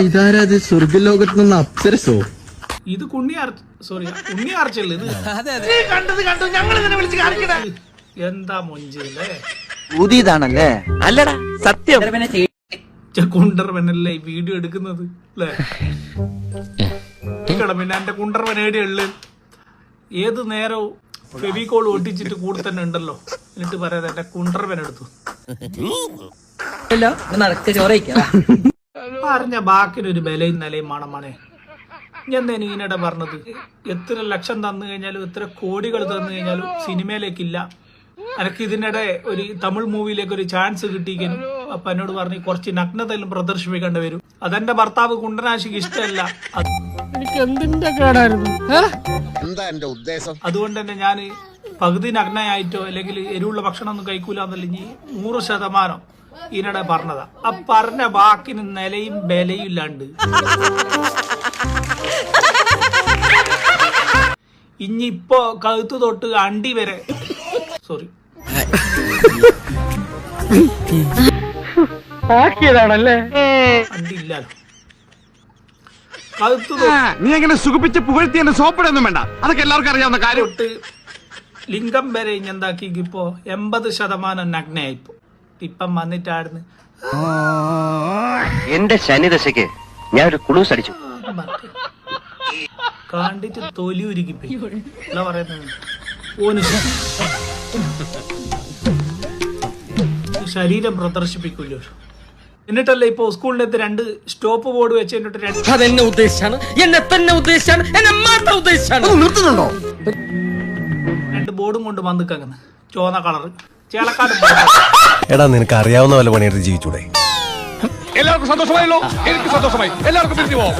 ഇതാരത് സ്വർഗലോകത്ത് നിന്ന് അപ്സരസോ? ഇത് ഉണ്ണിയാർച്ചല്ലേ ഇത്? എന്താ മൊഞ്ചല്ലേ ഊതിയതാണല്ലേ? അല്ലടാ സത്യം. കുണ്ടർവനല്ലേ വീഡിയോ എടുക്കുന്നത് അല്ലേ? പിന്നെ എന്റെ കുണ്ടർവൻ ഏടിയുള്ളു ഏത് നേരവും ഫെവിക്കോൾ ഒട്ടിച്ചിട്ട് കൂടെ തന്നെ ഉണ്ടല്ലോ. എന്നിട്ട് പറയാതെ എന്റെ കുണ്ടർവൻ എടുത്തു പറഞ്ഞ ബാക്കിനൊരു ബലയും നിലയും മണമണേ. ഞാൻ ഈനിടെ പറഞ്ഞത് എത്ര ലക്ഷം തന്നു കഴിഞ്ഞാലും എത്ര കോടികൾ തന്നു കഴിഞ്ഞാലും സിനിമയിലേക്കില്ല. എനിക്ക് ഇതിനിടെ ഒരു തമിഴ് മൂവിയിലേക്ക് ഒരു ചാൻസ് കിട്ടിയിരിക്കുന്നു. അപ്പൊ എന്നോട് പറഞ്ഞു കുറച്ച് നഗ്നതയിലും പ്രദർശിപ്പിക്കേണ്ടി വരും. അതെന്റെ ഭർത്താവ് കുണ്ടനാശിക്ക് ഇഷ്ടമല്ല. അതുകൊണ്ട് തന്നെ ഞാൻ പകുതി നഗ്നയായിട്ടോ അല്ലെങ്കിൽ എരിവുള്ള ഭക്ഷണം ഒന്നും കഴിക്കൂല എന്നല്ല 100% ഇതിനിടെ പറഞ്ഞതാ. ആ പറഞ്ഞ വാക്കിന് നിലയും ബലയും ഇല്ലാണ്ട് ഇനിയിപ്പോ കഴുത്ത് തൊട്ട് അണ്ടി വരെ സോറി അണ്ടി ഇല്ലല്ലോ. കഴുത്ത് നീ എങ്ങനെ സുഖിപ്പിച്ച് പുകഴ്ത്തി എന്നെ സോപ്പിടൊന്നും വേണ്ട, അതൊക്കെ എല്ലാവർക്കും അറിയാവുന്ന കാര്യം. തൊട്ട് ലിംഗം വരെ ഇനി എന്താക്കി ഇപ്പോ 80% നഗ്നയായിപ്പോ. ഇപ്പം വന്നിട്ടായിരുന്നു എന്റെ ശനിദശയ്ക്ക് ഞാൻ ഒരു കുളൂസ് അടിച്ചു. കണ്ടിട്ട് തൊലി ഉരുകിപ്പോയി. എന്താ പറയുന്നത്, ഓന് ശരീരം പ്രദർശിപ്പിക്കൂല്ലോ. എന്നിട്ടല്ലേ ഇപ്പൊ സ്കൂളിനകത്ത് 2 സ്റ്റോപ്പ് ബോർഡ് വെച്ച് എന്നിട്ട് 2 ബോർഡും കൊണ്ട് വന്നിക്കങ്ങനെ ചോന്ന കളറ് ചേളക്കാട്. എടാ നിനക്ക് അറിയാവുന്ന പോലെ പണിയെടുത്ത് ജീവിച്ചൂടെ? എല്ലാവർക്കും സന്തോഷമായല്ലോ? എനിക്ക് സന്തോഷമായി. എല്ലാവർക്കും പിരിഞ്ഞു പോവാം.